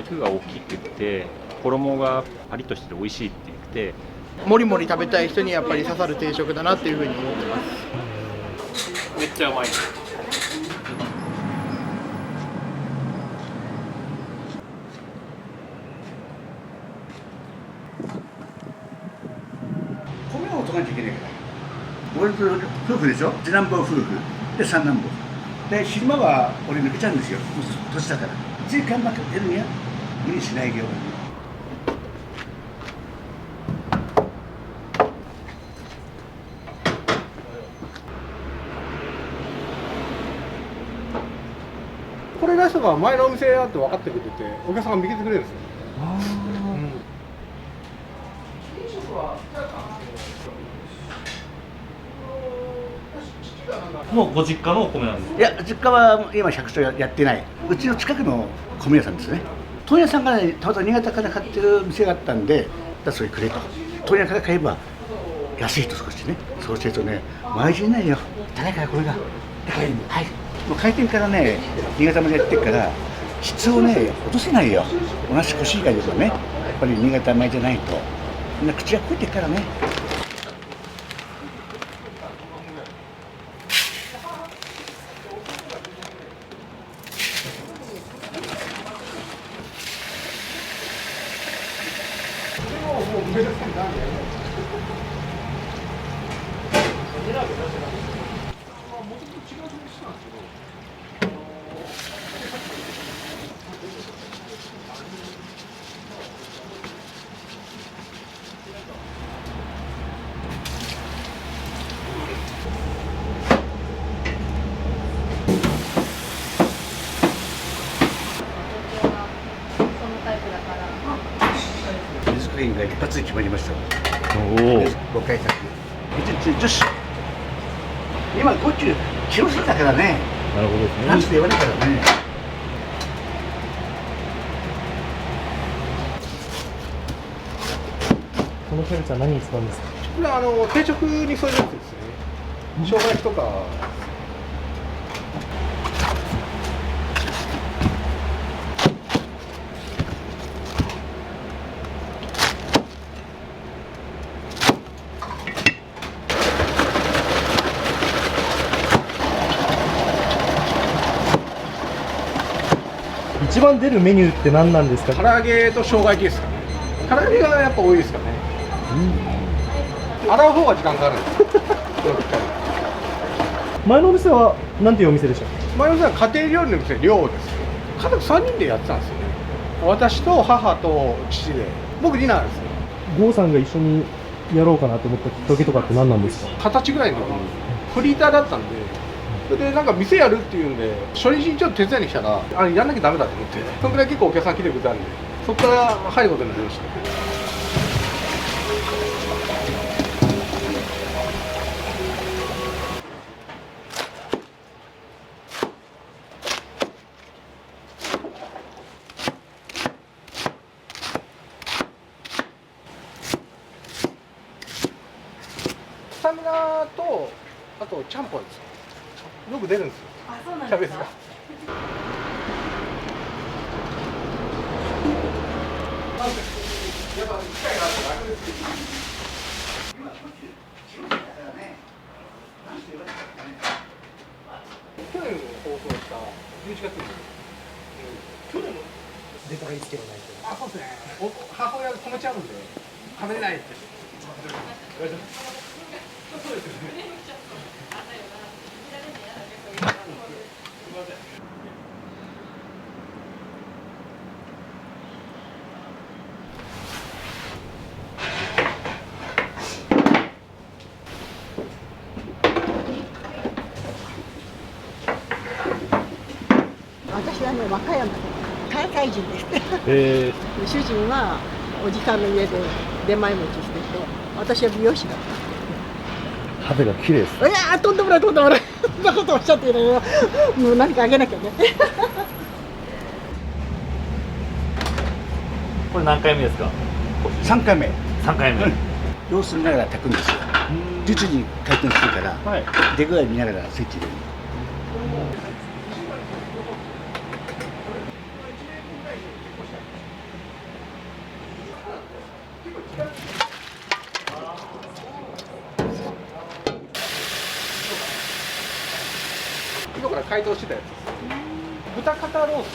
肉が大きくて衣がパリッとしてて美味しいって言って、もりもり食べたい人にやっぱり刺さる定食だなっていうふうに思ってます。めっちゃうまい。米を取らなきゃいけないから。俺と夫婦でしょ。次男坊夫婦で三男坊で、昼間は俺抜けちゃうんですよ。年だから時間なく出るには無理しないように。これ出したが前のお店だって分かってくれてて、お客さんが見つけてくれるんですよ。もうご実家のお米なんですか？いや、実家は今100兆やってない。うちの近くの米屋さんですね。問屋さんがね、たまたま新潟から買ってる店があったんで、それくれと。問屋から買えば安いと少しね。そうするとね、毎日ないよ。高いからこれが。高いの。はい。もう開店からね、新潟までやってるから、質をね、落とせないよ。同じコシヒカリとかね、やっぱり新潟米じゃないと。みんな口が肥えてるからね。水加減が一発で決まりました。5回先。女子。今50キロ過ぎたからね。なるほどですね。なんつって言わないからね。このキャベツは何に使うんですか？これ定食に添えるやつですね。生姜焼きとか。一番出るメニューって何なんですか？唐揚げと生姜焼きですかね。唐揚げがやっぱ多いですかね。洗う方が時間かかるんです。前のお店は何ていうお店でした？前の店は家庭料理の店、寮ですね。家族3人でやってたんですよね。私と母と父で、僕次男ですね。郷さんが一緒にやろうかなと思ったきっかけとかって何なんですか20歳ぐらいの時にフリーターだったんで、それでなんか店やるっていうんで、初日にちょっと手伝いに来たら、あれやんなきゃダメだと思って、そのくらい結構お客さん来てくれたんで、そこから入ることになりました。スタミナと、あとちゃんぽんですよ。よく出るんですよ。あ、そうなんキャベツですか。が。去年放送した11月に、去年の出たらいいですけどないと。あ、そうですね。母親が止めちゃうんで、食べれないって。そうですよね。私はね、和歌山で関西人です。主人はおじさんの家で出前持ちしてて、私は美容師だった。肌が綺麗です。いやー、とんでもないとんでもない。そんなことおっしゃっているよ。もう何かあげなきゃね。これ何回目ですか3回目。？3回目。様子見ながら炊くんですよ。実に回転するから、はい。出具合見ながらスイッチ入れる。解凍してたやつです。豚肩ロース。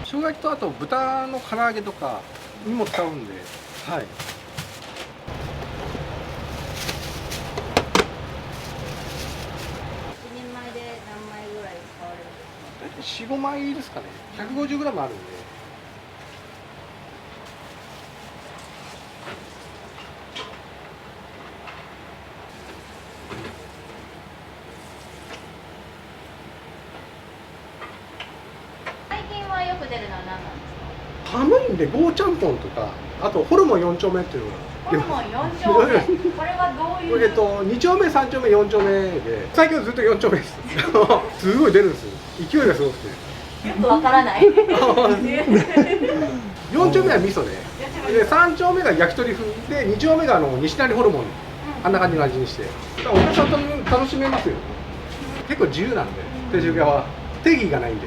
生姜焼きとあと豚の唐揚げとかにも使うんで、はい。一人前で何枚ぐらい使われるんですか？大体4、5枚ですかね。150g あるんで。最近はよく出るのは何なんですか？寒いんでゴーちゃんぽんとか、あとホルモン4丁目っていうのが。ホルモン4丁目。これはどういう？2丁目、3丁目、4丁目で、最近はずっと4丁目です。すごい出るんですよ。勢いがすごくて。よくわからない。 4丁目は味噌で、3丁目が焼き鳥風で、2丁目が西成ホルモン、あんな感じの味にして、お客さんと楽しめますよ。結構自由なんで、定食屋は定義がないんで。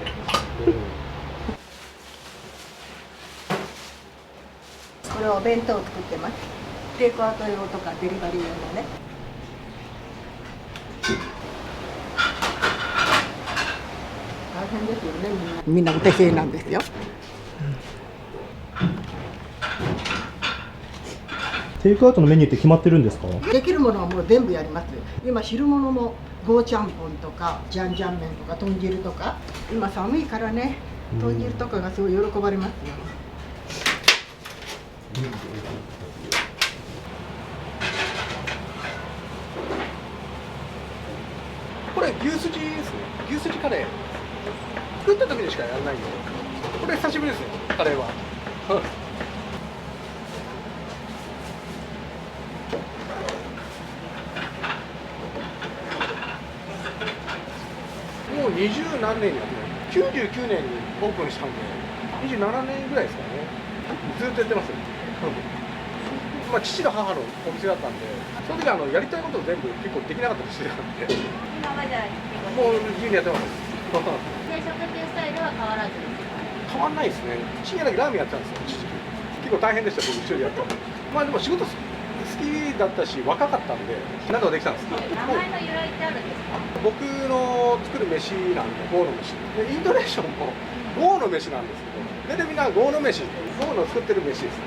これはお弁当を作ってます。テイクアウト用とかデリバリー用のね。大変ですよね、みんなお手製なんですよ。テイクアウトのメニューって決まってるんですか？できるものはもう全部やります。今汁物もゴーちゃんぽんとかジャンジャン麺とか豚汁とか、今寒いからね、豚汁とかがすごい喜ばれますよ。これ牛すじですね。牛すじカレー。作った時にしかやらないんで、これ久しぶりですね、カレーは。もう20何年にやってない。99年にオープンしたんで、27年ぐらいですかね。ずっとやってますよ。まあ父と母のお店だったんで、その時はやりたいことを全部結構できなかったりしてたんで、今までは結もう構自由にやってます。定食っていうスタイルは変わらずですか？変わんないですね。深夜だけラーメンやってたんですよ、一時期。結構大変でした、僕一人でやったの。まあでも仕事好きだったし、若かったんで、なんとかできたんですけど。名前の由来ってあるんですか？僕の作る飯なんで、ゴーの飯。で、イントネーションもゴーの飯なんですけど、でみんなゴーの飯、ゴーの作ってる飯です。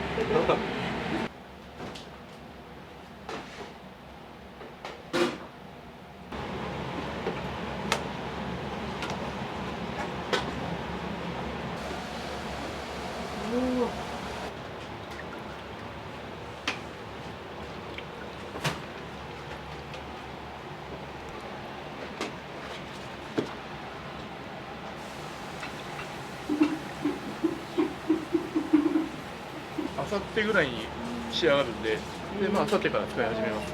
明後日ぐらいに仕上がるんで、まあ明後日から使い始めます。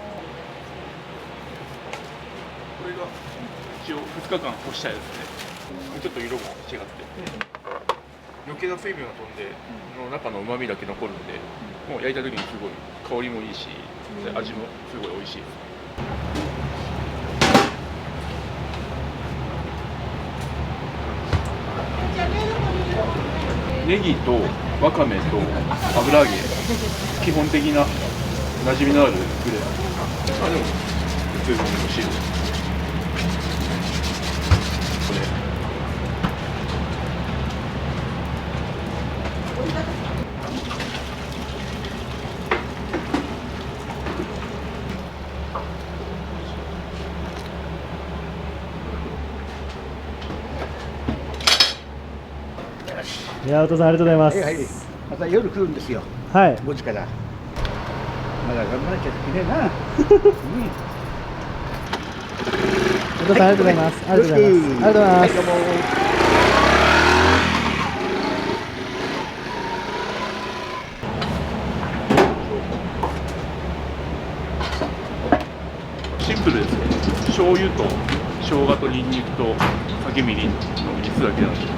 これが一応2日間干したやつで、ちょっと色も違って、余計な水分が飛んで、中の旨味だけ残るんで、もう焼いた時にすごい香りもいいし、味もすごい美味しいです。ネギとわかめと油揚げ、基本的な馴染みのあるグレー。あ、でも普通に美味しいです。これ。いや、お父さんありがとうございます。はい、また夜来るんですよ。はい。5時から。まだ頑張らなきゃいけないな。お父さんありがとうございます。ありがとうございます。ありがとうございます。どうも。シンプルですね。醤油と生姜とニンニクと酒みりんの3つだけなんで。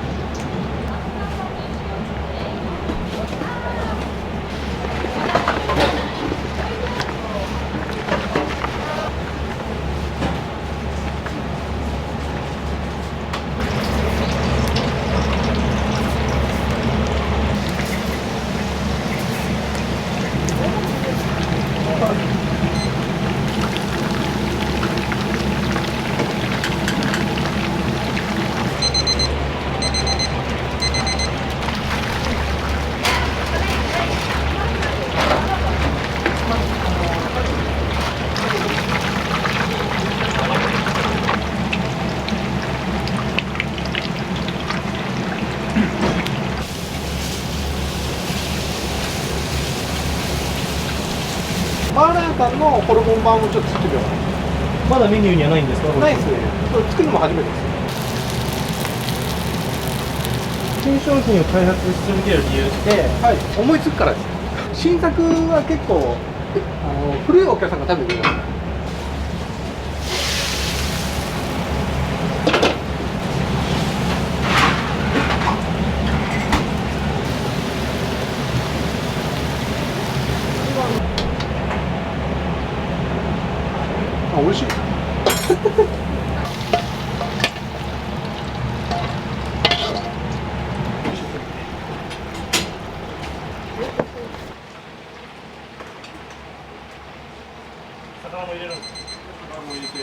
マーラータンのホルモン版をちょっと作ってみようかまだメニューにはないんですか？な。ないですね。これ作るのも初めてです。新商品を開発し続ける理由ってはい、思いつくからです。新作は結構古いお客さんが食べてくれます。あ、美味しい。魚も入れるんですか？魚も入れて。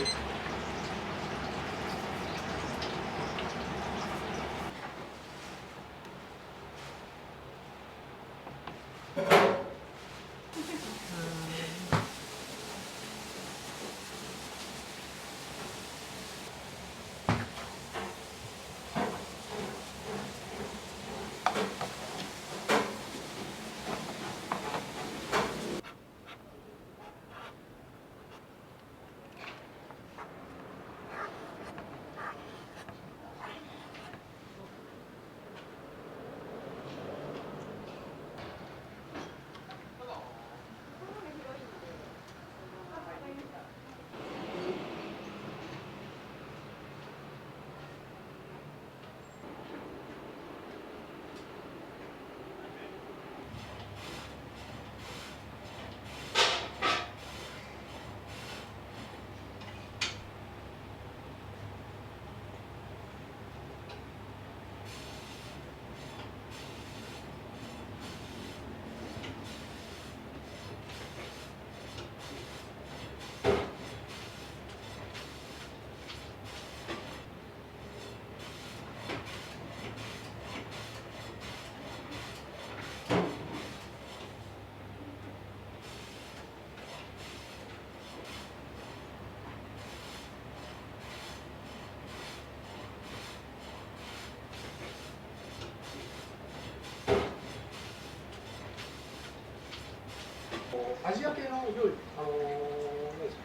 アジア系の料理、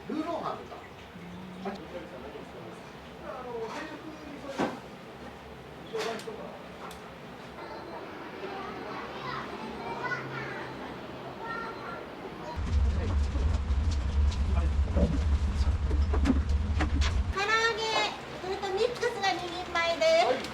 ルーローハンとか。唐揚げ、それとミックスが2人前です。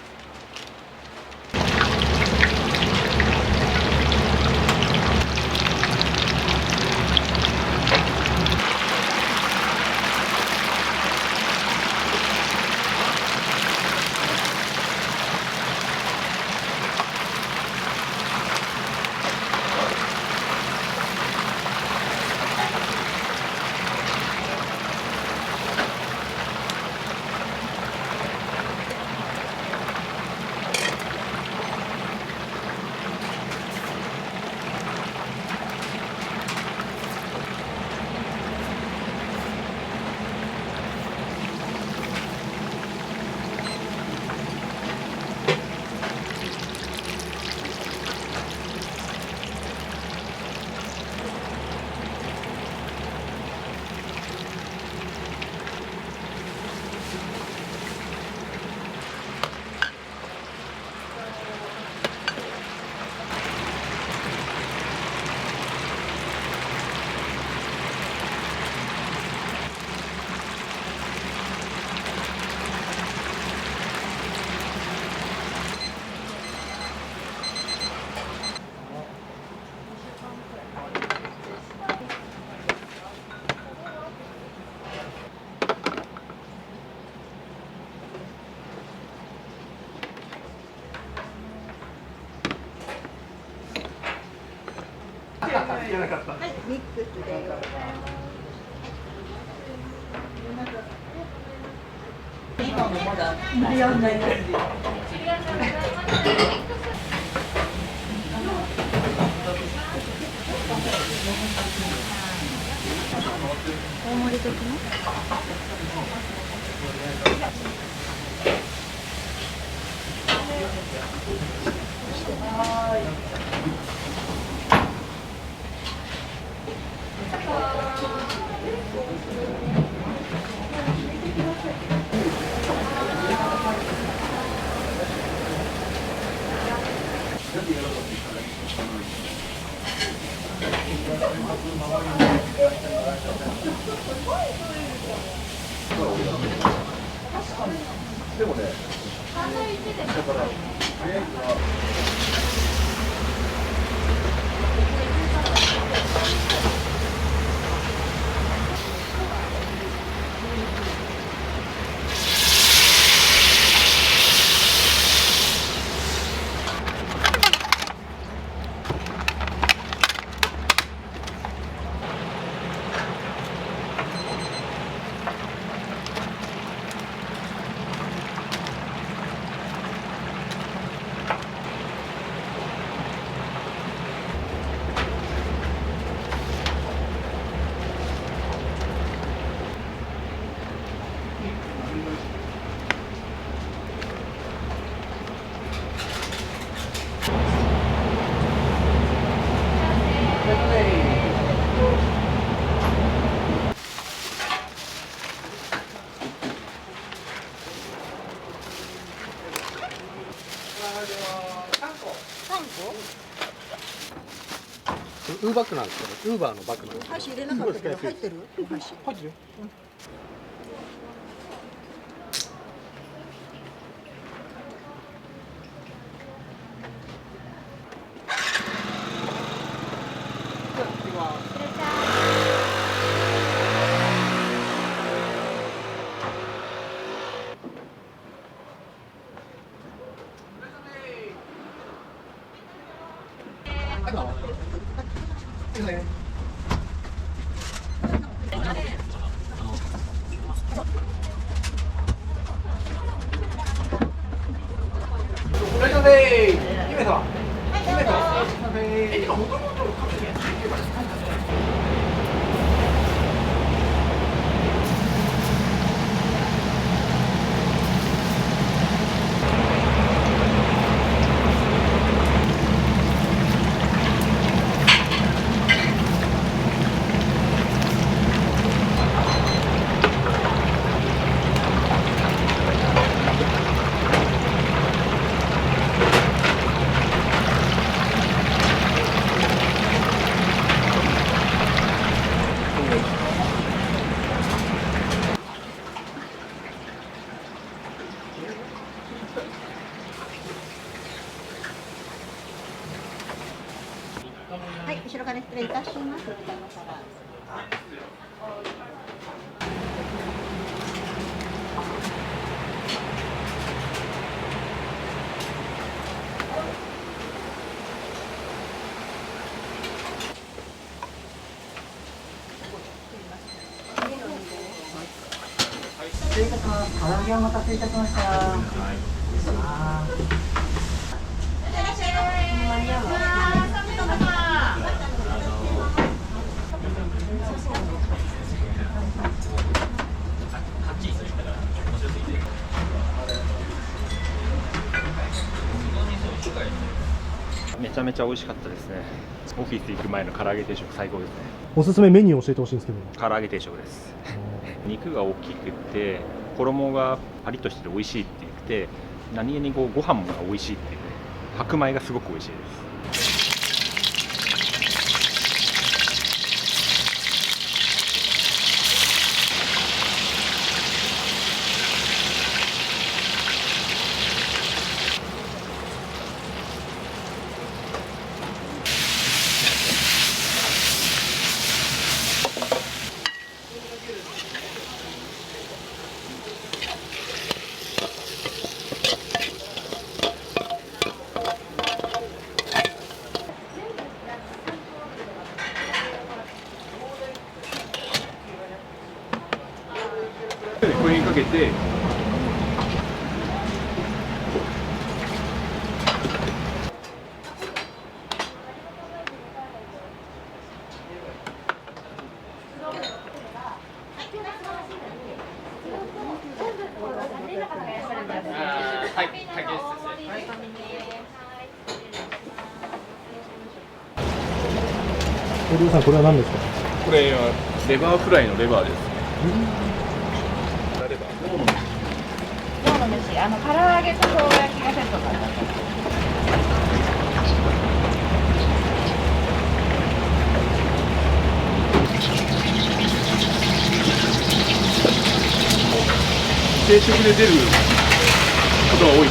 はい、ミックスで。今もまだ無理やんない感じ。大盛り的な。はい。ウーバックなんですけど、ウーバーのバッグなんです。箸入れなかったけど入ってる？お箸。入ってるよ。はい、後ろから失礼いたします。失礼いたします。唐揚げお待たせいたしました。めちゃめちゃ美味しかったですね。オフィス行く前の唐揚げ定食最高ですね。おすすめメニューを教えてほしいんですけど。唐揚げ定食です。肉が大きくて衣がパリッとしてて美味しいって言って、何気にご飯が美味しいっていうね、白米がすごく美味しいです。これにかけてリュウさん、これは何ですか？これはレバーフライのレバーです。レバー。今日の飯、唐揚げと生姜焼きがセットになってます。定食で出ることが多い。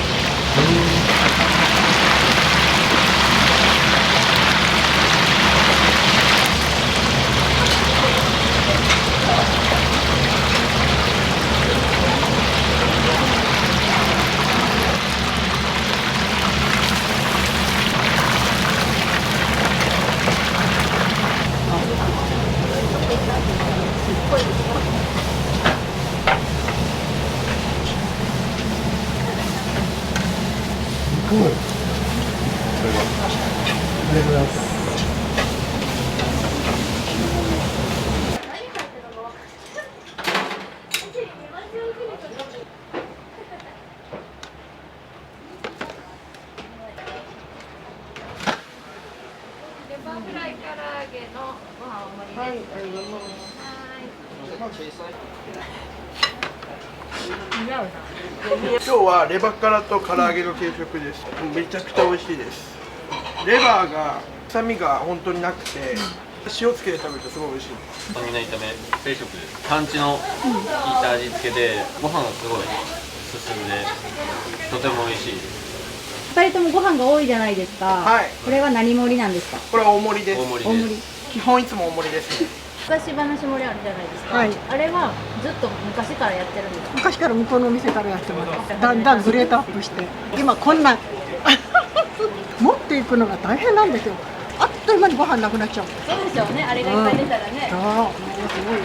レバーフライ唐揚げのご飯大盛りです。はい、ありがとうございます。今日はレバ辛と唐揚げの定食です。めちゃくちゃ美味しいです。レバーが臭みが本当になくて、塩つけて食べるとすごい美味しい。スタミナ炒め定食です。パンチの効いた味付けでご飯がすごい進んでとても美味しいです。2人ともご飯が多いじゃないですか。はい。これは何盛りなんですか。これは大盛りです。大盛りです。基本いつも大盛りですね。昔話盛りあるじゃないですか。はい。あれはずっと昔からやってるんですか。昔から向こうのお店からやってます。だんだんグレードアップして今こんな持っていくのが大変なんですよ。あっという間にご飯なくなっちゃう。そうでしょうね。あれがいっぱい出たらね。そう、もうすごい。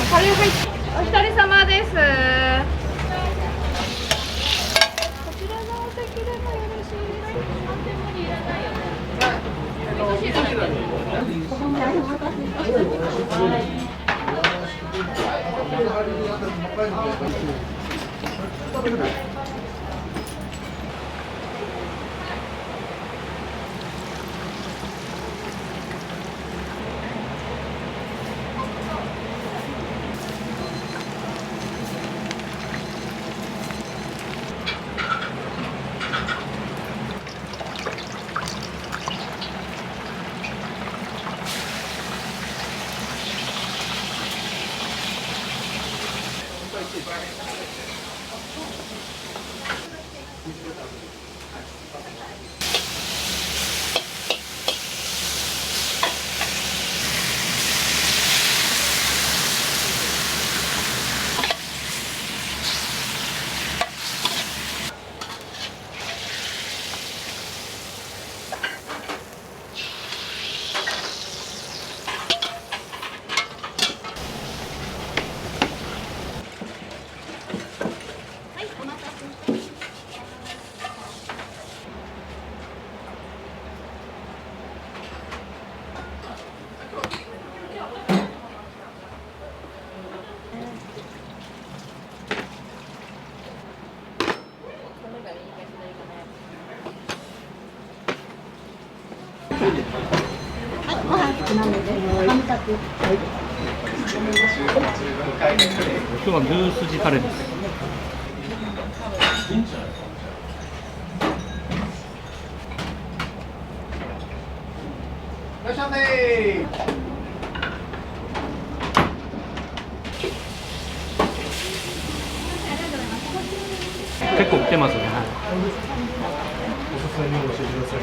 カレー入って、お一人様です。こちらのお席でもよろしいですか。何でもいらないよね。今日は牛すじカレーです。いらっしゃいませ。結構売ってますね。はい。おすすめメニュー教えてください。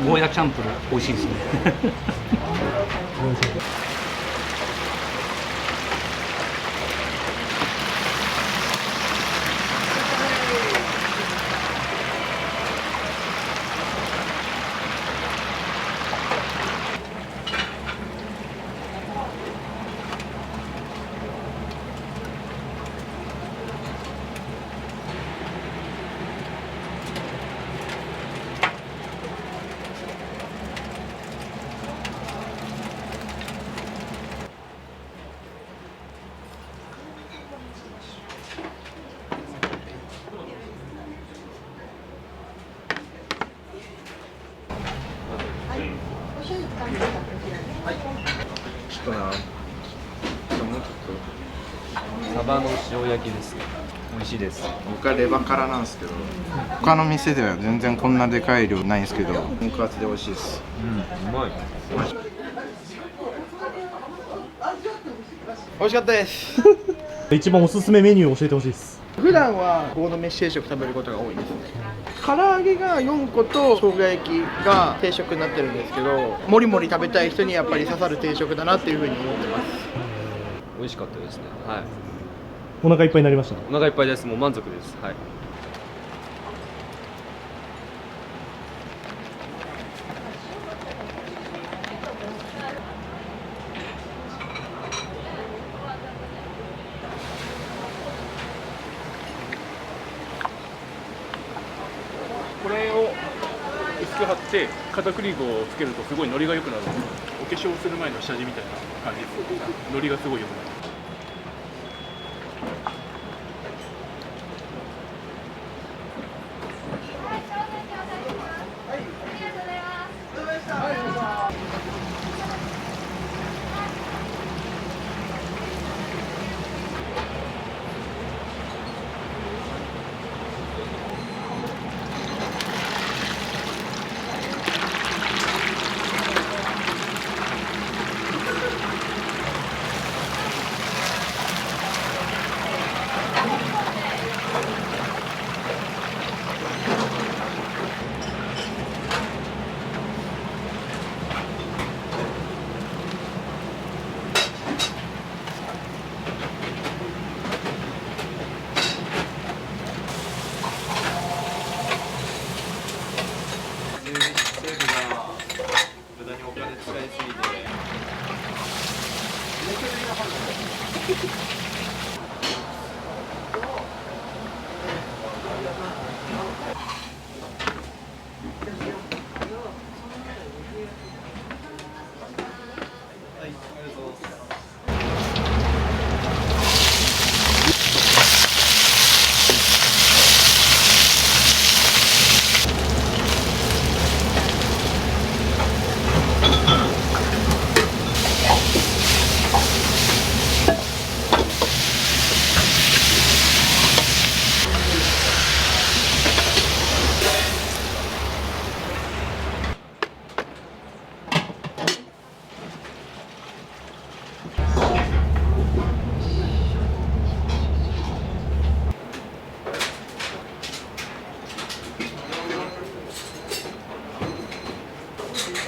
ゴーヤチャンプル美味しいですね。感じですか？ちょっとな、もうちょっサバの塩焼きです。美味しいです。僕はレバ辛なんですけど、他の店では全然こんなでかい量ないんですけど、肉厚で美味しいです。うまい。美味しかったです。一番おすすめメニューを教えてほしいです。普段はここの飯定食食べることが多いですね。唐揚げが4個と生姜焼きが定食になってるんですけど、もりもり食べたい人にやっぱり刺さる定食だなっていうふうに思ってます。美味しかったですね。はい。お腹いっぱいになりました。お腹いっぱいです。もう満足です。はい。これを薄く貼って片栗粉をつけるとすごいノリが良くなる。お化粧する前の下地みたいな感じです。ノリがすごい良くなる。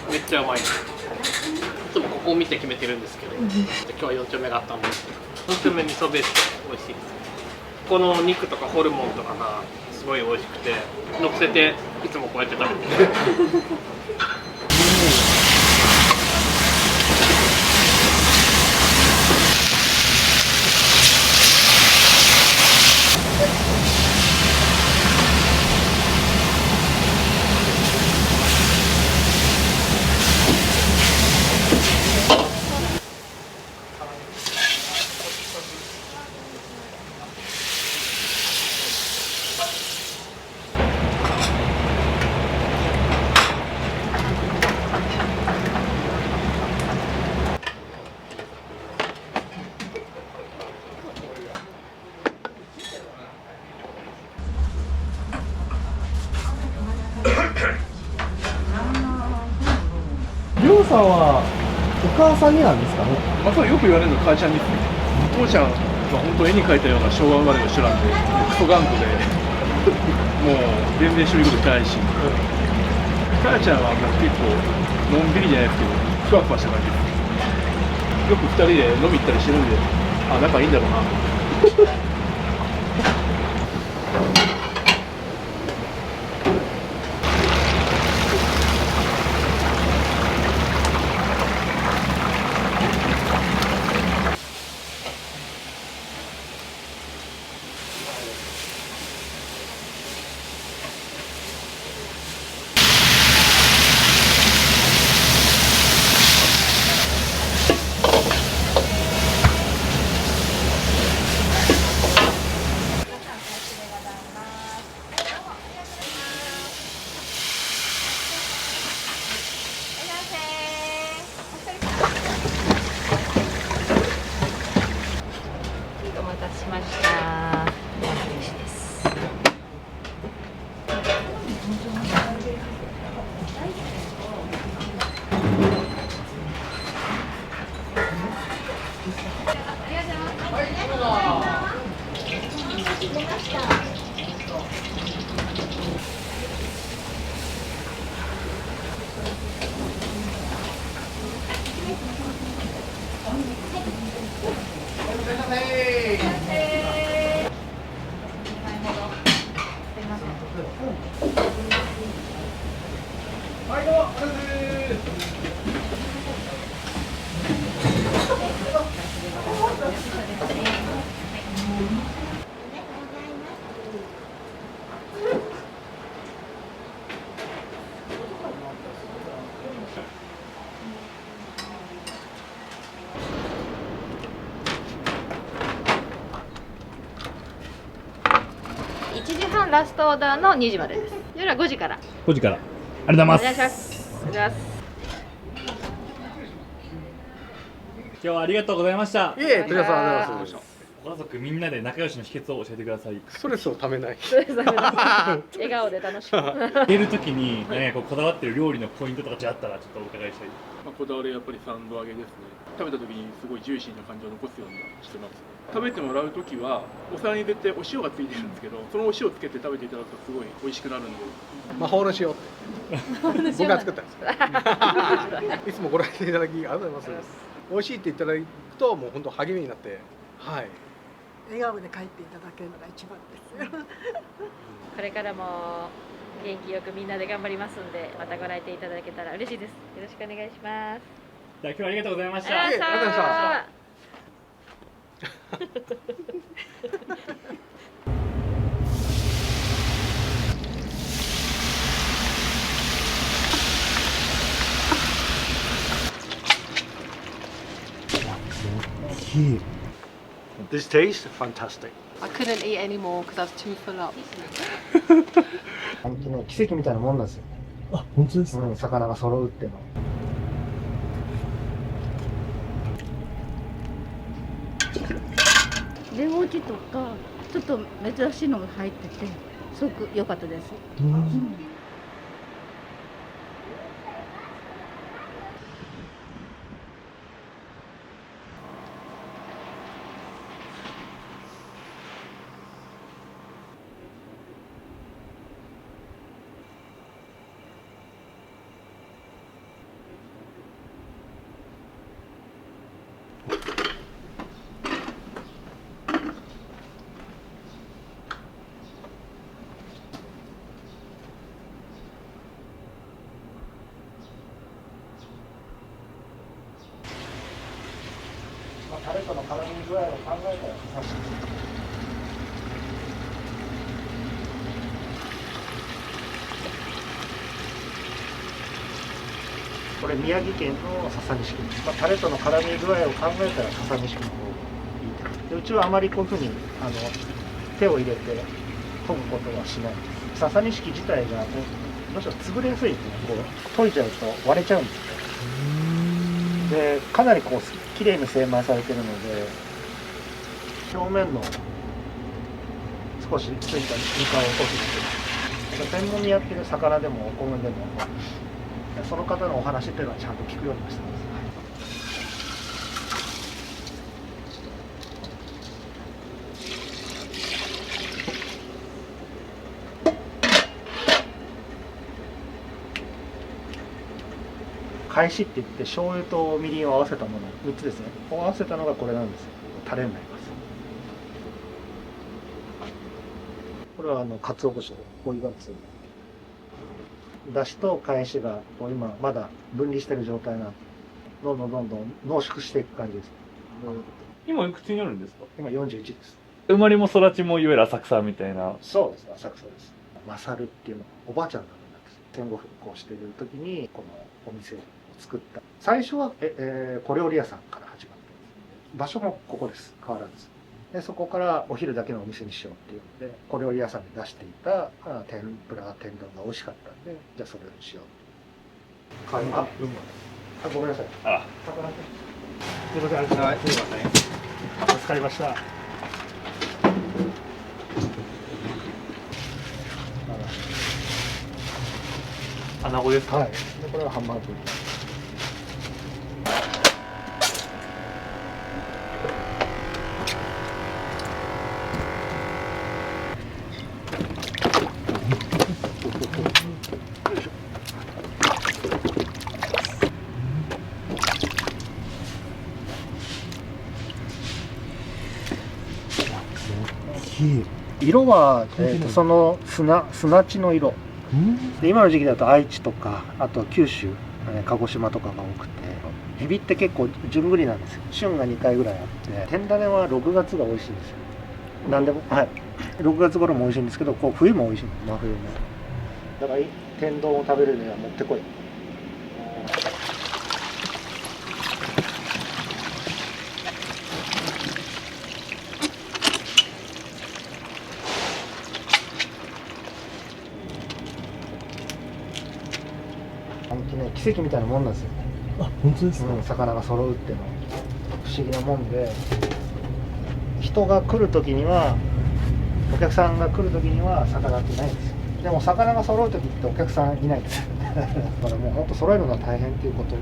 めっちゃうまい。いつもここを見て決めてるんですけど、今日は4丁目があったんですけど、4丁目味噌ベース美味しいです。この肉とかホルモンとかがすごい美味しくて、乗せていつもこうやって食べてる。りょうさんはお母さんになんですかね。まあ、そうよく言われるの母ちゃんですね。父ちゃんは本当絵に描いたような昭和生まれの人なんで、クソ頑固で、もう全然そういうことしたいし、母ちゃんはもう結構のんびりじゃないですけど、ふわふわした感じです。よく2人で飲み行ったりしてるんで、あ、仲いいんだろうな。1時半ラストオーダーの2時までです。夜は5時から。5時から。ありがとうございます。お願いします。お願いします。今日はありがとうございました。いえ、こちらこそありがとうございました。ご家族みんなで仲良しの秘訣を教えてください。ストレスをためない。笑顔で楽しく。入れるときに何かこだわってる料理のポイントとかあったらちょっとお伺いしたい。こだわりはやっぱり3度揚げですね。食べた時にすごいジューシーな感じを残すようにしてます。食べてもらう時はお皿に絶対お塩がついてるんですけど、そのお塩をつけて食べていただくとすごい美味しくなるんで。魔法の塩って僕が作ったんですいつもご来店いただきありがとうございます。美味しいっていただくともう本当励みになって、はい、笑顔で帰っていただけるのが一番ですよこれからも元気よくみんなで頑張りますんで、またご来店いただけたら嬉しいです。よろしくお願いします。じゃあ今日はありがとうございました。ありがとうございました。This tastes fantastic. I couldn't eat any more because I was too full up. 本当の奇跡みたいなもんなんですよ。あ、本当ですか。魚が揃うっていうのは。レモンチとかちょっと珍しいのが入っててすごく良かったです。タレとの絡み具合を考えたらこれ宮城県の笹錦です。タレとの絡み具合を考えたら笹錦の方がいいで、うちはあまりこういうふうに手を入れて研ぐことはしないです。笹錦自体がどうしても潰れやすいんですね。こう研いちゃうと割れちゃうんですよ。でかなりこうきれいに精米されているので、表面の少しついたぬかを落とすんで、専門にやってる魚でもお米でもその方のお話っていうのはちゃんと聞くようにしてます。返しって言って醤油とみりんを合わせたもの3つですね。合わせたのがこれなんですよ。タレになります。これは鰹節、追いがつお。だしと返しが今まだ分離してる状態なんで、どんどん濃縮していく感じです。今いくつになるんですか？今41です。生まれも育ちもいわゆる浅草みたいな。そうです、浅草です。マサルっていうのはおばあちゃんが戦後復興している時にこのお店を作った。最初は小料理屋さんから始まってます。場所もここです。変わらず。でそこからお昼だけのお店にしようっていうので、小料理屋さんで出していた天ぷら天丼が美味しかったんで、じゃあそれにしよう。ごめんなさい。魚すみません、ありがとうございます。助かりました。穴子ですか？はい。でこれはハンバーグ。色は、その砂地の色で、今の時期だと愛知とかあと九州、鹿児島とかが多くて、エビって結構順繰りなんですよ。旬が2回ぐらいあって、天種は6月が美味しいんですよ。何でも、はい、6月頃も美味しいんですけど、こう冬も美味しいんです、真冬も。だから天丼を食べるにはもってこい。本当ね、奇跡みたいなもんなんですよ。あ、本当ですか。魚が揃うっていうのは不思議なもんで、人が来る時には、お客さんが来る時には魚ってないんですよ。でも魚が揃う時ってお客さんいないんですよ。だからもう本当揃えるのは大変っていうこと。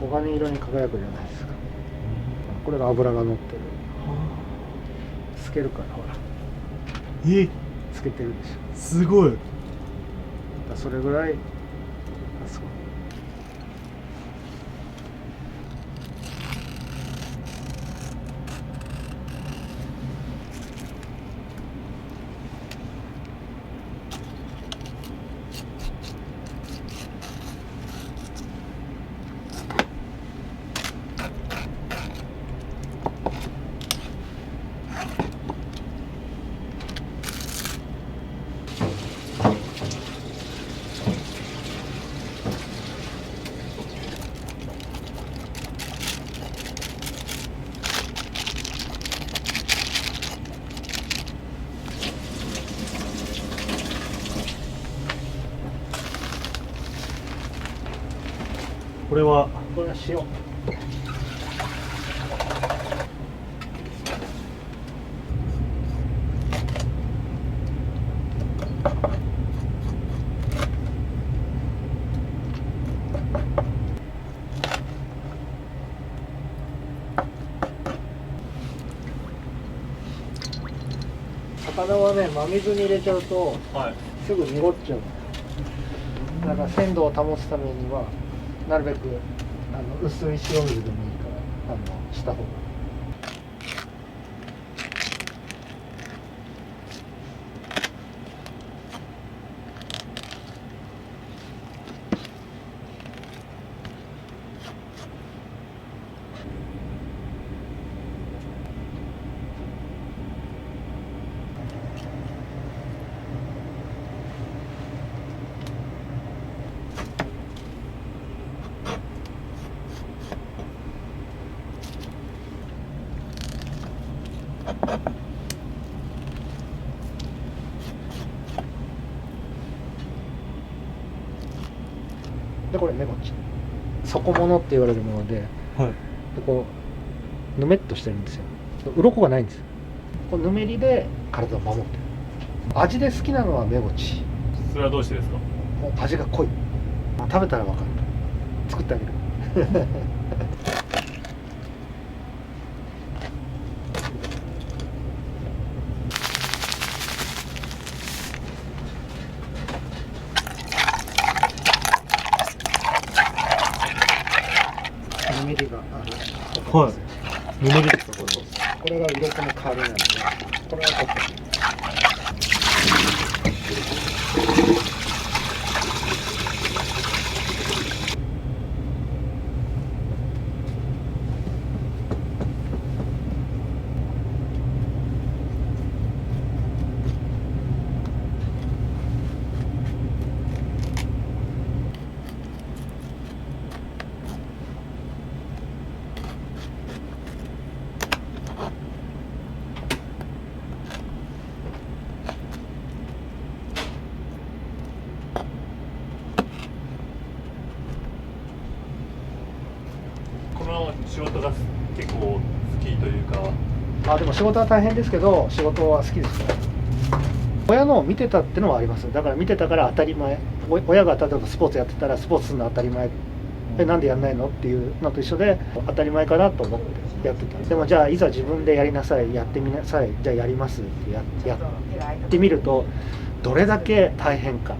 黄金色に輝くじゃないですか。これが脂が乗ってる。透けるからほら。透けてるでしょ。すごい。それぐらい。すごい。これは塩。魚はね、真水に入れちゃうと、すぐ濁っちゃう。だから鮮度を保つためにはなるべく薄い塩水でもいいからした方が。でこれメゴチ、底物って言われるもので、でこうぬめっとしてるんですよ。鱗がないんですよ。こうぬめりで体を守ってる。味で好きなのはメゴチ。それはどうしてですか？もう味が濃い。食べたら分かる。作ってあげる。ぬめりがある。はい。ぬめりですか、これは。これが鱗の代わりなんで、これは取って。この仕事が結構好きというか。でも仕事は大変ですけど、仕事は好きですね。親のを見てたってのはあります。だから見てたから当たり前、親が例えばスポーツやってたらスポーツするの当たり前、なんでやんないのっていうのと一緒で、当たり前かなと思ってやってた。でもじゃあいざ自分でやりなさい、やってみなさい、じゃあやりますってやってみるとどれだけ大変か。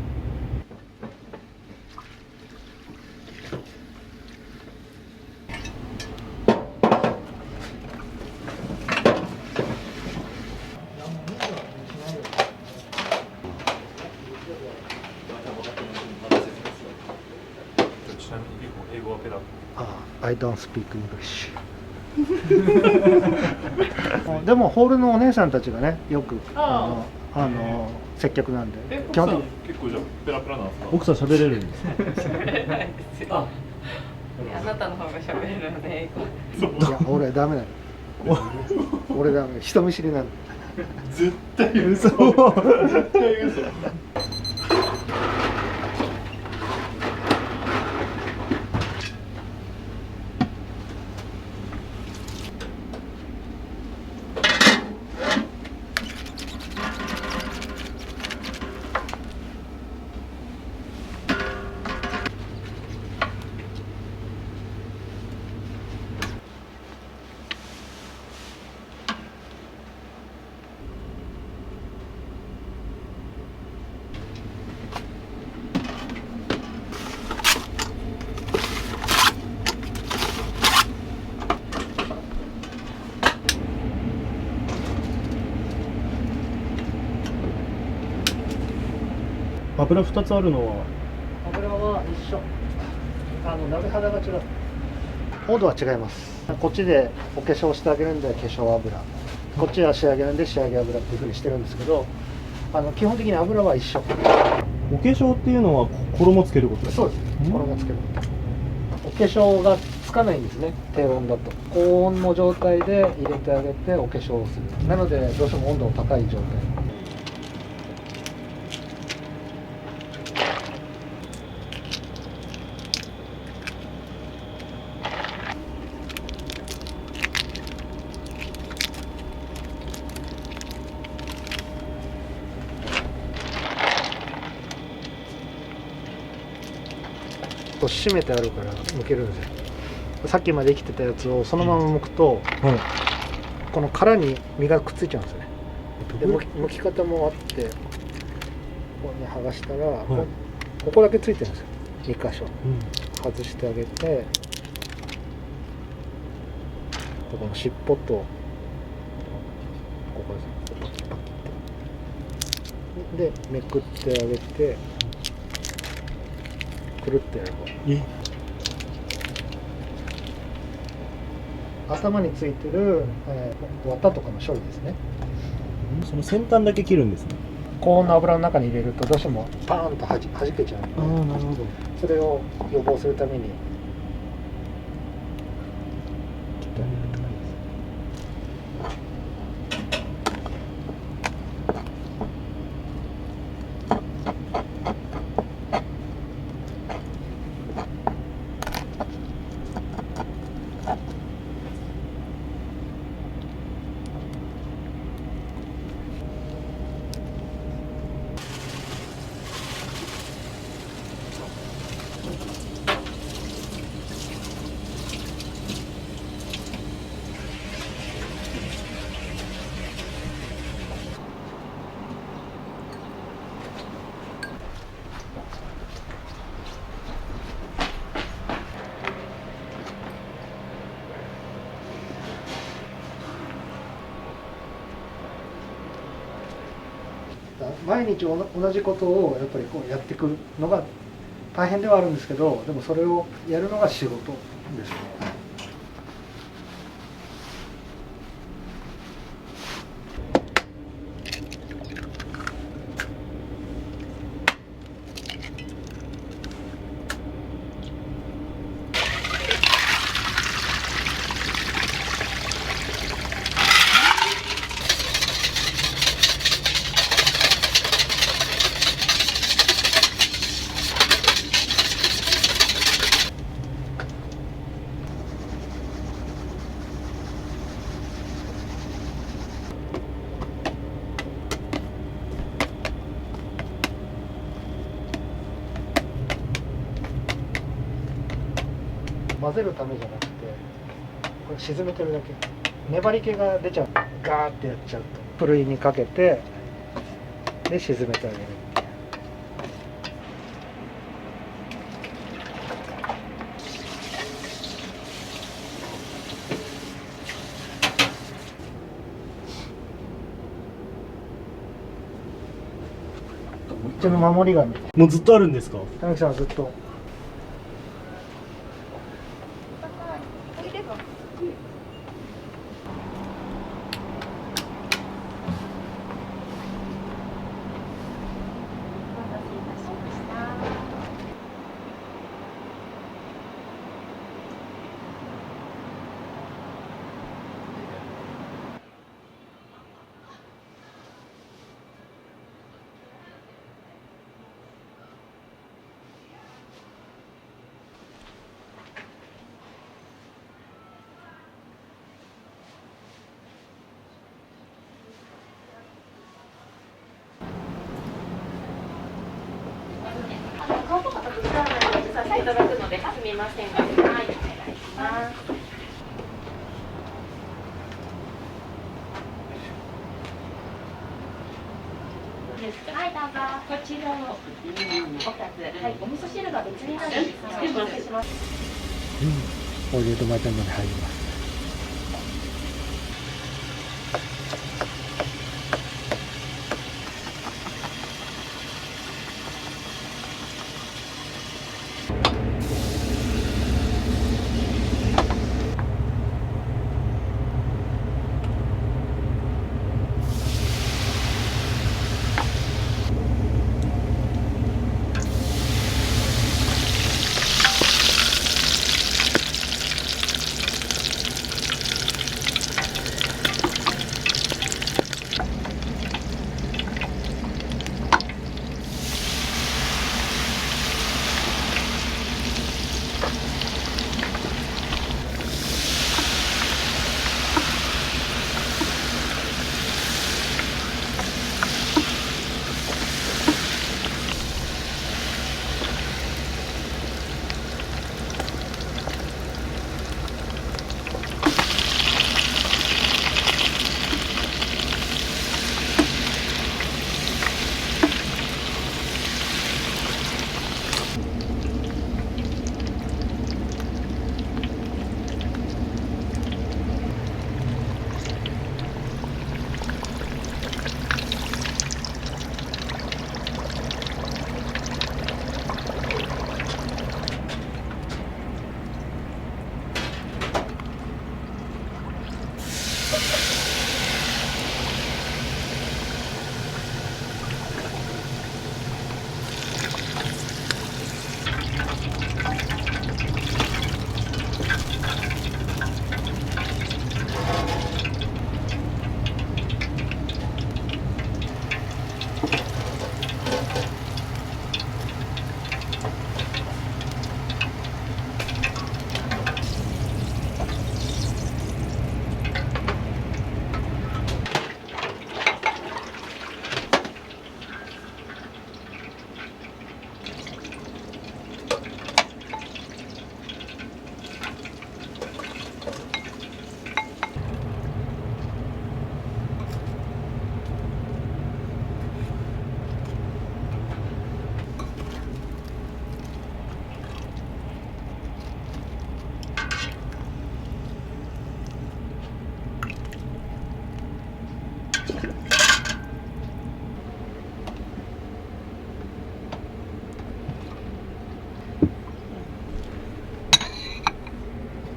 I don't speak English でもホールのお姉さんたちがねよく接客なんで、基本的に結構じゃあペラペラなんですか？奥さん喋れるんですか？喋れないですよ。あなたの方が喋れるので。いや俺ダメなの。俺ダメ、人見知りなの。絶対嘘。絶対嘘。油2つあるのは油は一緒。鍋肌が違う。温度は違います。こっちでお化粧してあげるんで化粧油、こっちは仕上げるんで仕上げ油っていうふうにしてるんですけど、基本的に油は一緒。お化粧っていうのは衣つけることですか？そうです。衣つける。お化粧がつかないんですね、低温だと。高温の状態で入れてあげてお化粧をする。なのでどうしても温度の高い状態。締めてあるから剥けるんですよ。さっきまで生きてたやつをそのまま剥くと、この殻に身がくっついちゃうんですよね。で剥き方もあって、ここに剥がしたら、ここだけついてるんですよ、2箇所。外してあげて、この尻尾とここですね、でめくってあげてくるってやれば、頭についてる、綿とかの処理ですね。その先端だけ切るんですね。高温の油の中に入れるとどうしてもパーンとはじけちゃうので、なるほど。それを予防するために切ってあげるって感じです。毎日同じことをやっぱりこうやっていくのが大変ではあるんですけど、でもそれをやるのが仕事ですね。混ぜるためじゃなくてこれ沈めてるだけ。粘り気が出ちゃう。ガーってやっちゃうとふるいにかけてで沈めてあげる。うちの守り神。もうずっとあるんですか？たぬきさんはずっと。顔とか映らないようにさせていただくので、すみませんが、はい、お願いします。はい、どうぞ。こちらのお二つ、はい、お味噌汁が別になるんですが、お待たせします。これでトマトまで入ります。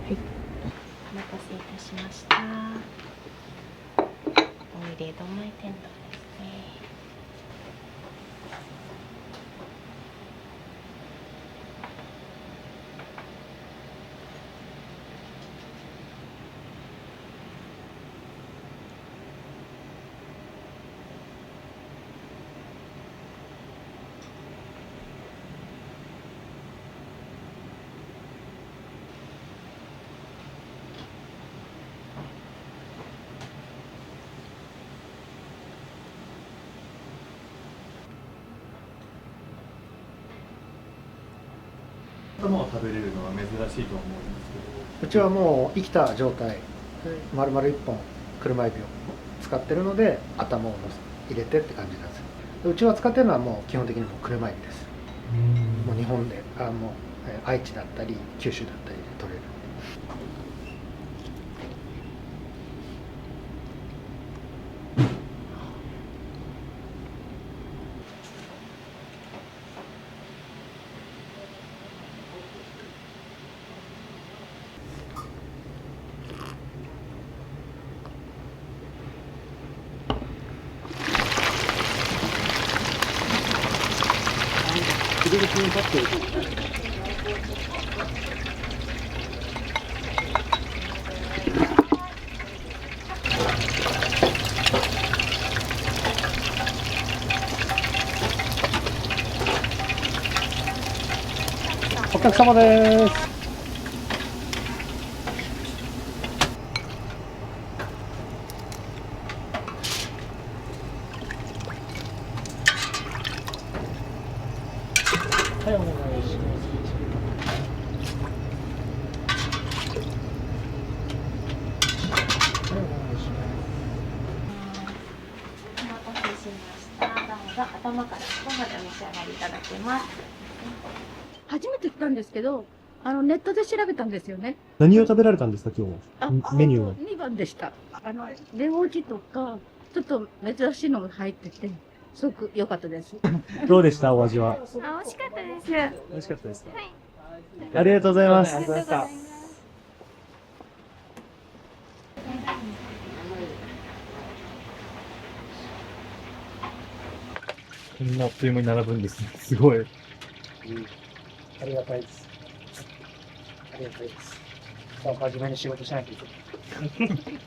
お待たせいたしました。お入れどまい天丼ですね。頭を食べれるのは珍しいと思うんですうちはもう生きた状態、丸々1本車エビを使ってるので、頭を入れてって感じなんですよ。うちは使ってるのはもう基本的にもう車エビです。もう日本でもう愛知だったり九州だったりで取れる。お客様です。はい、お願いします。お待たせしました。どうぞ頭から尻尾までお召し上がりいただけます。初めて来たんですけど、ネットで調べたんですよね。何を食べられたんですか、今日。メニューは。 2番でした。レモンチとか、ちょっと珍しいのが入ってて、すごく良かったです。どうでした、お味は。美味しかったです。美味しかったですか。ありがとうございます。ありがとうございます。こんなあっという間に並ぶんですね。すごい。ありがたいです。ありがたいです。真面目に仕事しないといけない。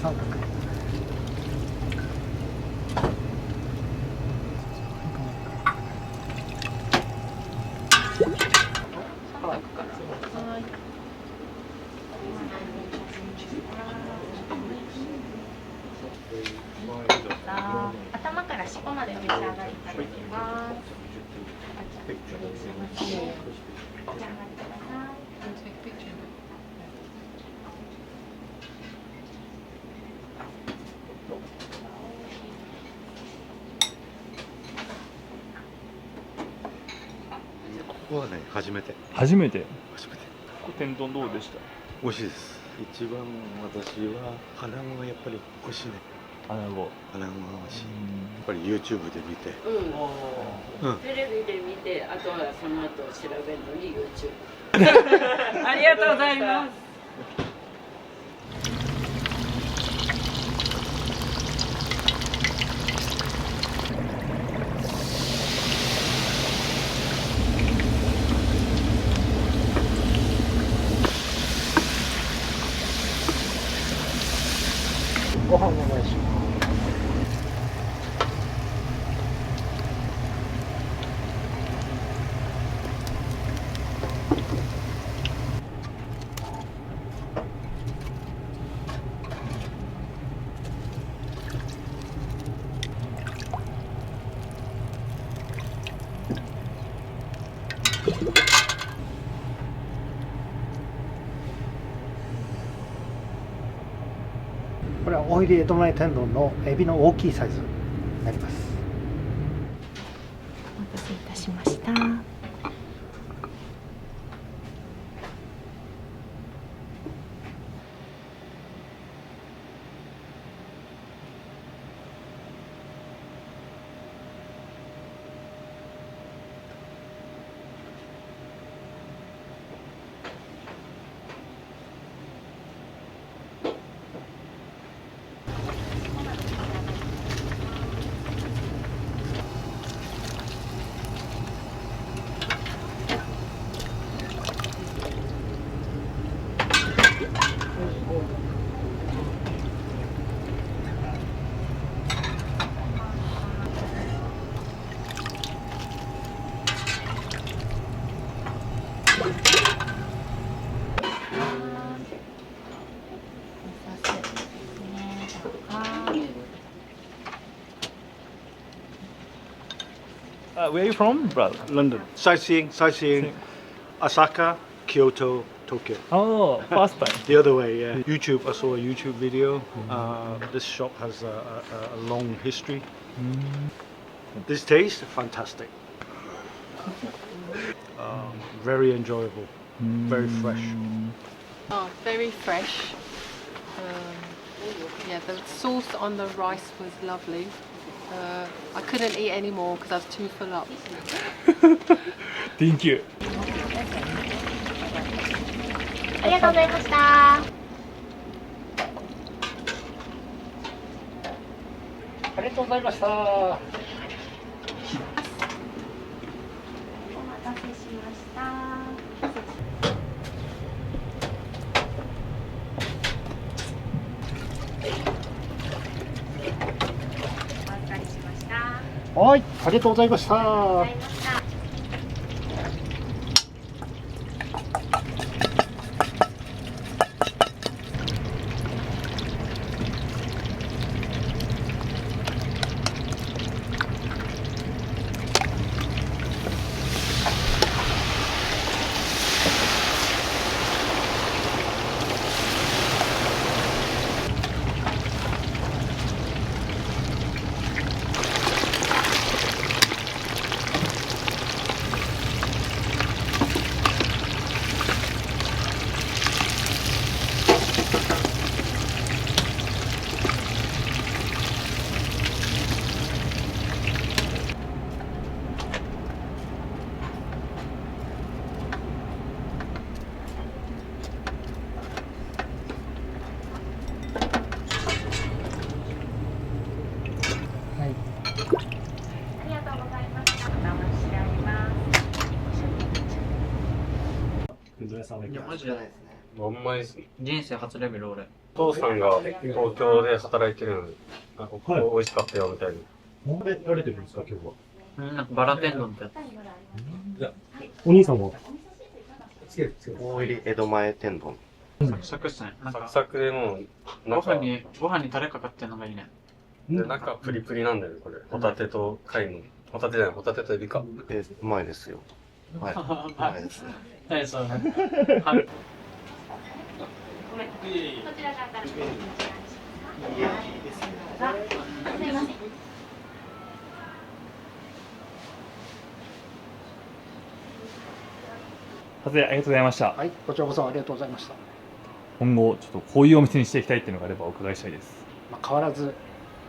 三角。頭から尻尾までお召し上がりいただきます。お召し上がりください。ここはね、初めて。初めて。初めて。天丼どうでした？美味しいです。一番私は穴子がやっぱり美味しいね。穴子。穴子が美味しい。やっぱり YouTube で見て。テレビで見て、あとはその後調べるのに YouTube。ありがとうございます。ご飯お願いします。これは大入り江戸前天丼のエビの大きいサイズになります。お待たせいたしました。Where are you from, brother? London. Sightseeing, Osaka, Kyoto, Tokyo. Oh, first time. The other way, yeah. YouTube, I saw a YouTube video. This shop has a long history. This taste, fantastic. Very enjoyable, very fresh. Oh, very fresh. Yeah, the sauce on the rice was lovely. I couldn't eat any more because I was too full up. Thank you. ありがとうございました。ありがとうございました。お待たせしました。はい、ありがとうございました。いやマジじゃないですね。あんまり人生初レベル俺。父さんが東京で働いてるのに、なんかここ美味しかったよみたいな。何でやれてるんですか今日は。なんかバラ天丼ってやつ。お兄さんも。大入り江戸前天丼。サクサクっすね。サクサクでもうご飯にタレかかってるのがいいね。で中プリプリなんだよねこれ。ホタテと貝のホタテじゃないホタテとエビか。うまいですよ。はい。うまいですね。はいそう。はい。こちらからお願いします。いいですね。すみません。撮影ありがとうございました。はい、こちらこそありがとうございました。今後ちょっとこういうお店にしていきたいっていうのがあればお伺いしたいです。まあ、変わらず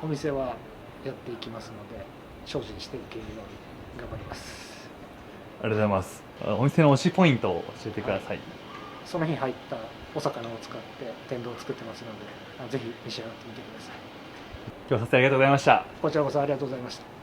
お店はやっていきますので精進していけるように頑張ります。ありがとうございます。お店の推しポイントを教えてください。その日入ったお魚を使って天丼を作ってますのでぜひ召し上がってみてください。今日は撮影ありがとうございました。こちらこそありがとうございました。